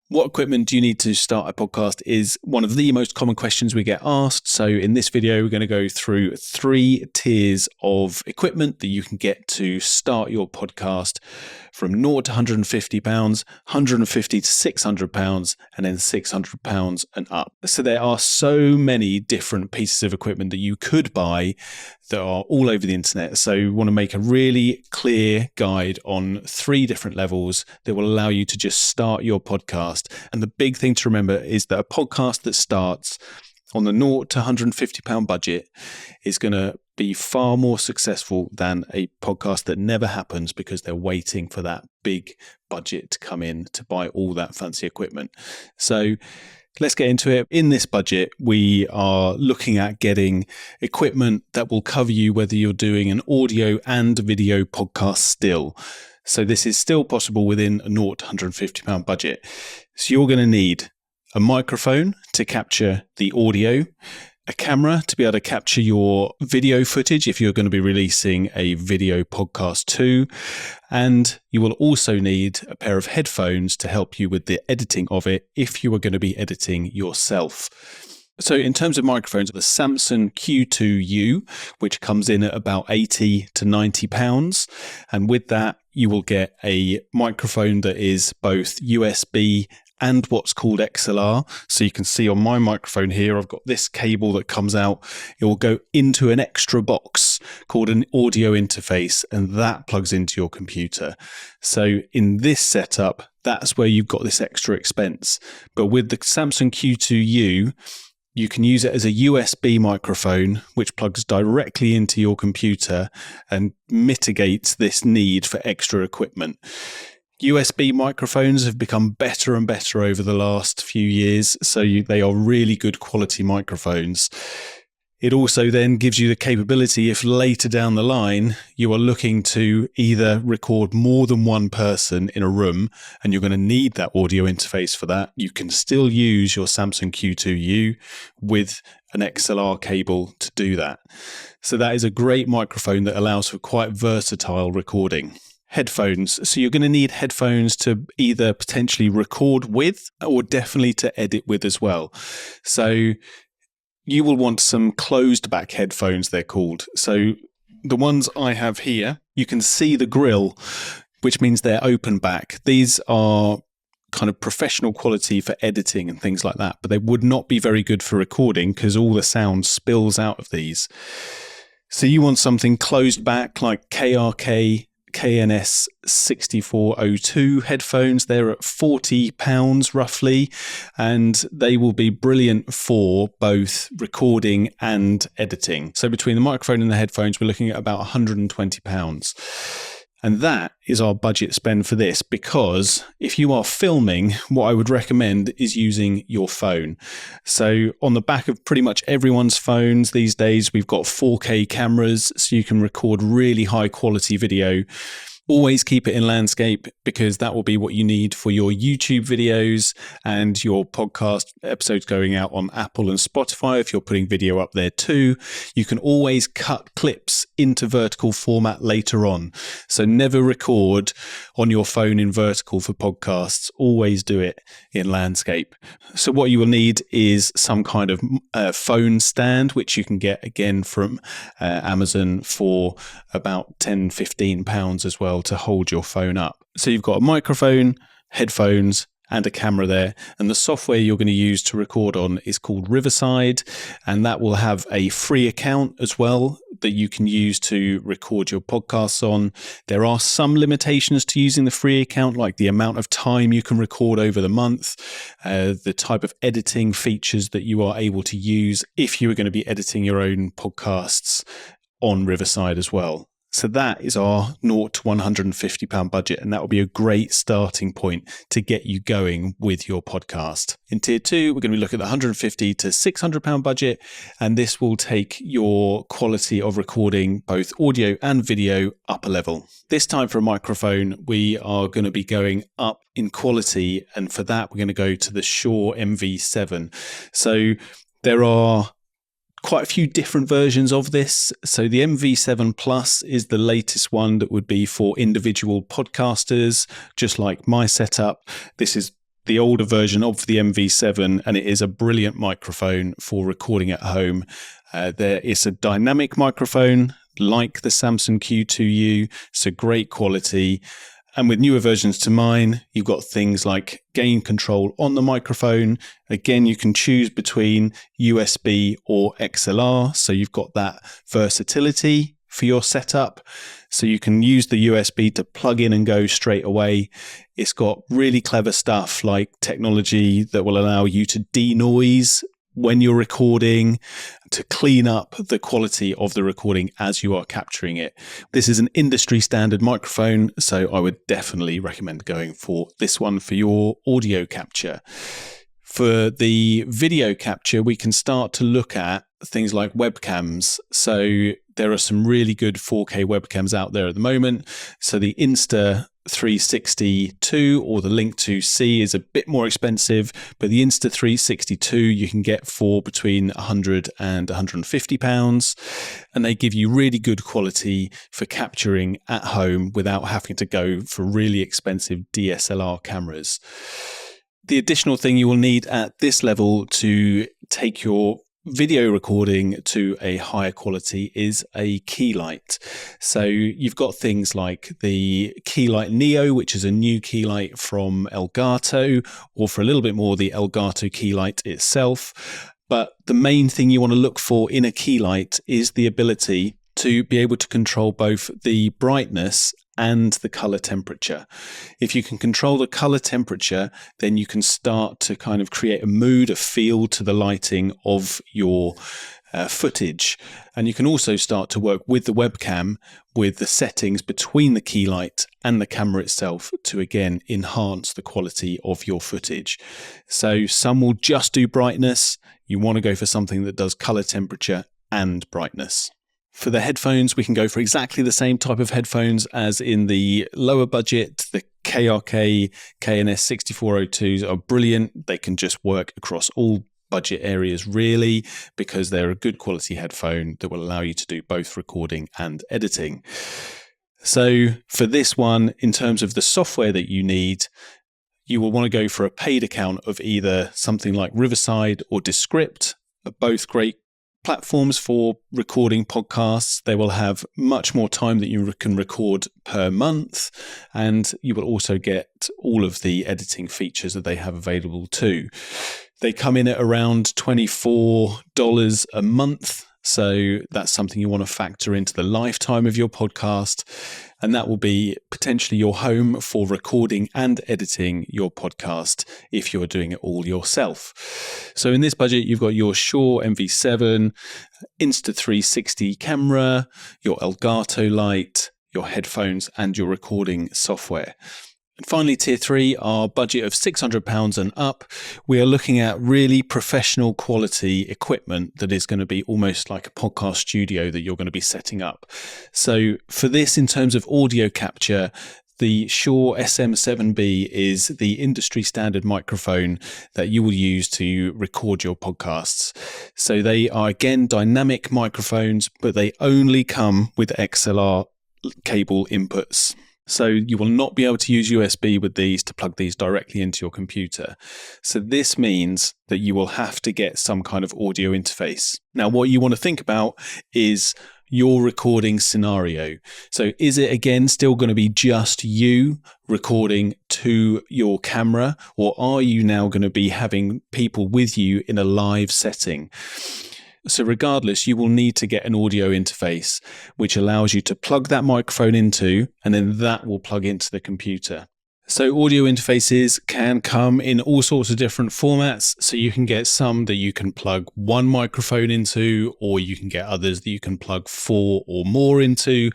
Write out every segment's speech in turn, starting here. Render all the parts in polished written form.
What equipment do you need to start a podcast is one of the most common questions we get asked. So in this video, we're going to go through 3 tiers of equipment that you can get to start your podcast from 0 to £150, 150 to £600, and then £600 and up. So there are so many different pieces of equipment that you could buy that are all over the internet. So we want to make a really clear guide on 3 different levels that will allow you to just start your podcast. And the big thing to remember is that a podcast that starts on the 0 to £150 budget is going to be far more successful than a podcast that never happens because they're waiting for that big budget to come in to buy all that fancy equipment. So let's get into it. In this budget, we are looking at getting equipment that will cover you whether you're doing an audio and video podcast still. So this is still possible within a 0 to £150 budget. So you're going to need a microphone to capture the audio, a camera to be able to capture your video footage if you're going to be releasing a video podcast too, and you will also need a pair of headphones to help you with the editing of it if you are going to be editing yourself. So in terms of microphones, the Samson Q2U, which comes in at about £80 to £90. And with that, you will get a microphone that is both USB and what's called XLR. So you can see on my microphone here, I've got this cable that comes out. It will go into an extra box called an audio interface, and that plugs into your computer. So in this setup, that's where you've got this extra expense. But with the Samson Q2U, you can use it as a USB microphone, which plugs directly into your computer and mitigates this need for extra equipment. USB microphones have become better and better over the last few years, so they are really good quality microphones. It also then gives you the capability, if later down the line you are looking to either record more than one person in a room and you're going to need that audio interface for that, you can still use your Samson Q2U with an XLR cable to do that. So that is a great microphone that allows for quite versatile recording. Headphones. So you're going to need headphones to either potentially record with or definitely to edit with as well. So you will want some closed back headphones, they're called. So the ones I have here, you can see the grill, which means they're open back. These are kind of professional quality for editing and things like that, but they would not be very good for recording because all the sound spills out of these. So you want something closed back like KRK KNS 6402 headphones. They're at £40 roughly, and they will be brilliant for both recording and editing. So between the microphone and the headphones, we're looking at about £120. And that is our budget spend for this, because if you are filming, what I would recommend is using your phone. So on the back of pretty much everyone's phones these days, we've got 4K cameras, so you can record really high quality video. Always keep it in landscape, because that will be what you need for your YouTube videos and your podcast episodes going out on Apple and Spotify. If you're putting video up there too, you can always cut clips into vertical format later on. So never record on your phone in vertical for podcasts. Always do it in landscape. So what you will need is some kind of phone stand, which you can get again from Amazon for about £10-15 as well, to hold your phone up. So you've got a microphone, headphones, and a camera there. And the software you're going to use to record on is called Riverside, and that will have a free account as well that you can use to record your podcasts on. There are some limitations to using the free account, like the amount of time you can record over the month, the type of editing features that you are able to use if you are going to be editing your own podcasts on Riverside as well. So that is our 0 to £150 budget, and that will be a great starting point to get you going with your podcast. In tier 2, we're going to be looking at the £150 to £600 budget, and this will take your quality of recording, both audio and video, up a level. This time for a microphone, we are going to be going up in quality, and for that, we're going to go to the Shure MV7. So there are quite a few different versions of this. So the MV7 Plus is the latest one that would be for individual podcasters, just like my setup. This is the older version of the MV7, and it is a brilliant microphone for recording at home. There is a dynamic microphone like the Samson Q2U, so great quality. And with newer versions to mine, you've got things like gain control on the microphone. Again, you can choose between USB or XLR, so you've got that versatility for your setup. So you can use the USB to plug in and go straight away. It's got really clever stuff like technology that will allow you to denoise when you're recording, to clean up the quality of the recording as you are capturing it. This is an industry standard microphone, so I would definitely recommend going for this one for your audio capture. For the video capture, we can start to look at things like webcams. So there are some really good 4K webcams out there at the moment. So the Insta360II or the Link 2C is a bit more expensive, but the Insta360II you can get for between £100 and £150, and they give you really good quality for capturing at home without having to go for really expensive DSLR cameras. The additional thing you will need at this level to take your video recording to a higher quality is a key light. So you've got things like the Keylight Neo, which is a new key light from Elgato, or for a little bit more, the Elgato key light itself. But the main thing you want to look for in a key light is the ability to be able to control both the brightness and the color temperature. If you can control the color temperature, then you can start to kind of create a mood, a feel to the lighting of your footage. And you can also start to work with the webcam with the settings between the key light and the camera itself to, again, enhance the quality of your footage. So some will just do brightness. You want to go for something that does color temperature and brightness. For the headphones, we can go for exactly the same type of headphones as in the lower budget. The KRK KNS 6402s are brilliant. They can just work across all budget areas really, because they're a good quality headphone that will allow you to do both recording and editing. So for this one, in terms of the software that you need, you will want to go for a paid account of either something like Riverside or Descript, both great platforms for recording podcasts. They will have much more time that you can record per month, and you will also get all of the editing features that they have available too. They come in at around $24 a month. So that's something you want to factor into the lifetime of your podcast. And that will be potentially your home for recording and editing your podcast if you're doing it all yourself. So in this budget, you've got your Shure MV7, Insta360 camera, your Elgato light, your headphones, and your recording software. And finally, tier 3, our budget of £600 and up. We are looking at really professional quality equipment that is going to be almost like a podcast studio that you're going to be setting up. So for this, in terms of audio capture, the Shure SM7B is the industry standard microphone that you will use to record your podcasts. So they are, again, dynamic microphones, but they only come with XLR cable inputs. So you will not be able to use USB with these to plug these directly into your computer. So this means that you will have to get some kind of audio interface. Now, what you want to think about is your recording scenario. So is it, again, still going to be just you recording to your camera, or are you now going to be having people with you in a live setting? So regardless, you will need to get an audio interface, which allows you to plug that microphone into, and then that will plug into the computer. So audio interfaces can come in all sorts of different formats. So you can get some that you can plug one microphone into, or you can get others that you can plug 4 or more into.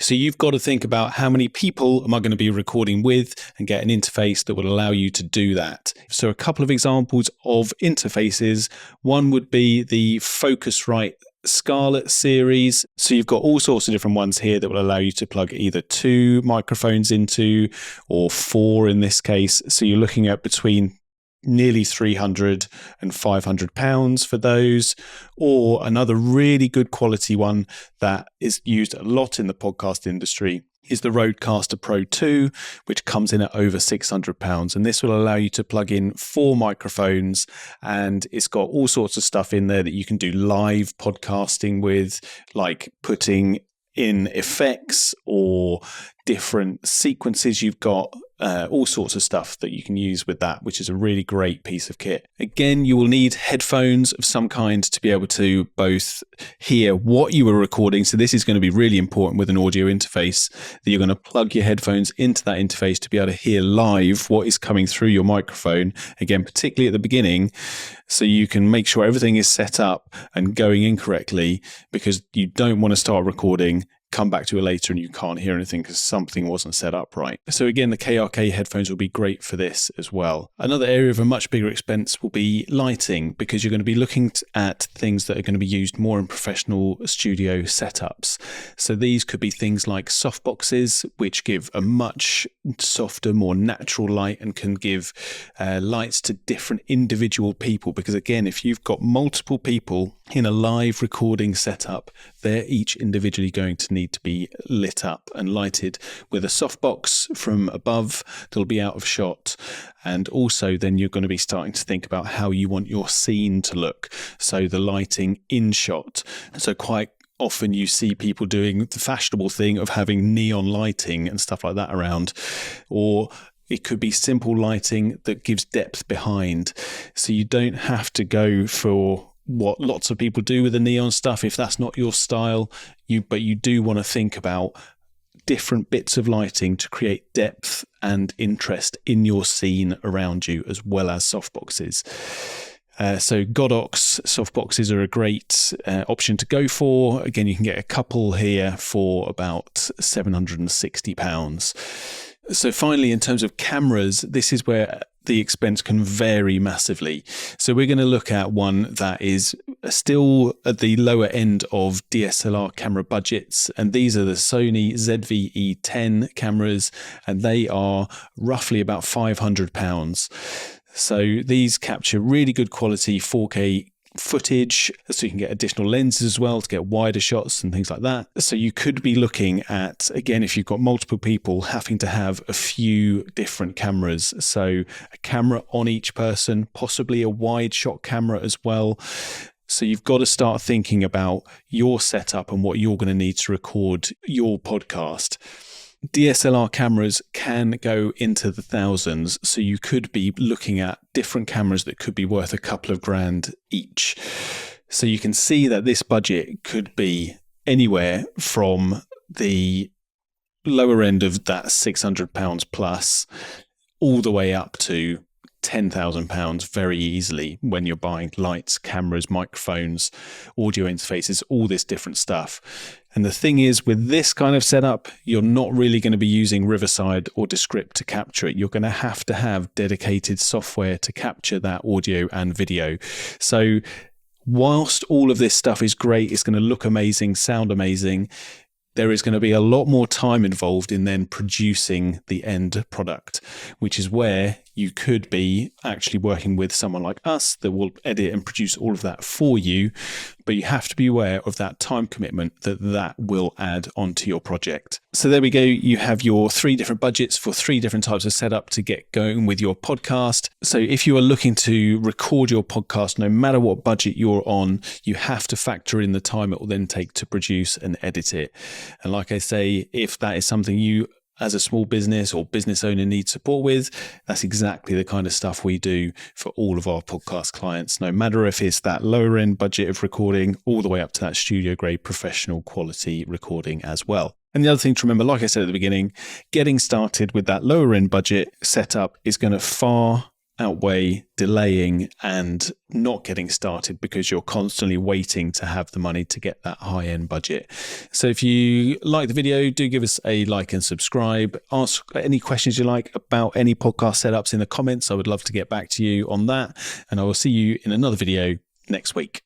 So you've got to think about how many people am I going to be recording with and get an interface that will allow you to do that. So a couple of examples of interfaces. One would be the Focusrite Scarlett series. So you've got all sorts of different ones here that will allow you to plug either 2 microphones into, or 4 in this case. So you're looking at between nearly £300 and £500 for those. Or another really good quality one that is used a lot in the podcast industry is the Rodecaster Pro 2, which comes in at over £600. And this will allow you to plug in 4 microphones, and it's got all sorts of stuff in there that you can do live podcasting with, like putting in effects or different sequences. You've got all sorts of stuff that you can use with that, which is a really great piece of kit. Again, you will need headphones of some kind to be able to both hear what you were recording. So this is going to be really important with an audio interface, that you're going to plug your headphones into that interface to be able to hear live what is coming through your microphone. Again, particularly at the beginning, so you can make sure everything is set up and going in correctly, because you don't want to start recording, come back to it later and you can't hear anything because something wasn't set up right. So again, the KRK headphones will be great for this as well. Another area of a much bigger expense will be lighting, because you're going to be looking at things that are going to be used more in professional studio setups. So these could be things like softboxes, which give a much softer, more natural light and can give lights to different individual people. Because again, if you've got multiple people in a live recording setup, they're each individually going to need to be lit up and lighted with a softbox from above that'll be out of shot. And also then you're going to be starting to think about how you want your scene to look. So the lighting in shot. So quite often you see people doing the fashionable thing of having neon lighting and stuff like that around, or it could be simple lighting that gives depth behind. So you don't have to go for what lots of people do with the neon stuff if that's not your style. But you do want to think about different bits of lighting to create depth and interest in your scene around you, as well as softboxes. So Godox softboxes are a great option to go for. Again, you can get a couple here for about £760. So finally, in terms of cameras, this is where the expense can vary massively. So we're going to look at one that is still at the lower end of DSLR camera budgets, and these are the Sony ZV-E10 cameras, and they are roughly about £500. So these capture really good quality 4K footage, so you can get additional lenses as well to get wider shots and things like that. So you could be looking at, again, if you've got multiple people, having to have a few different cameras. So a camera on each person, possibly a wide shot camera as well. So you've got to start thinking about your setup and what you're going to need to record your podcast. DSLR cameras can go into the thousands, so you could be looking at different cameras that could be worth a couple of grand each. So you can see that this budget could be anywhere from the lower end of that £600 plus all the way up to £10,000 very easily when you're buying lights, cameras, microphones, audio interfaces, all this different stuff. And the thing is, with this kind of setup, you're not really going to be using Riverside or Descript to capture it. You're going to have dedicated software to capture that audio and video. So whilst all of this stuff is great, it's going to look amazing, sound amazing, there is going to be a lot more time involved in then producing the end product, which is where you could be actually working with someone like us that will edit and produce all of that for you. But you have to be aware of that time commitment that will add onto your project. So there we go. You have your 3 different budgets for 3 different types of setup to get going with your podcast. So if you are looking to record your podcast, no matter what budget you're on, you have to factor in the time it will then take to produce and edit it. And like I say, if that is something you as a small business or business owner need support with, that's exactly the kind of stuff we do for all of our podcast clients, no matter if it's that lower end budget of recording all the way up to that studio grade professional quality recording as well. And the other thing to remember, like I said at the beginning, getting started with that lower end budget setup is going to far outweigh delaying and not getting started because you're constantly waiting to have the money to get that high-end budget. So if you like the video, do give us a like and subscribe. Ask any questions you like about any podcast setups in the comments. I would love to get back to you on that. And I will see you in another video next week.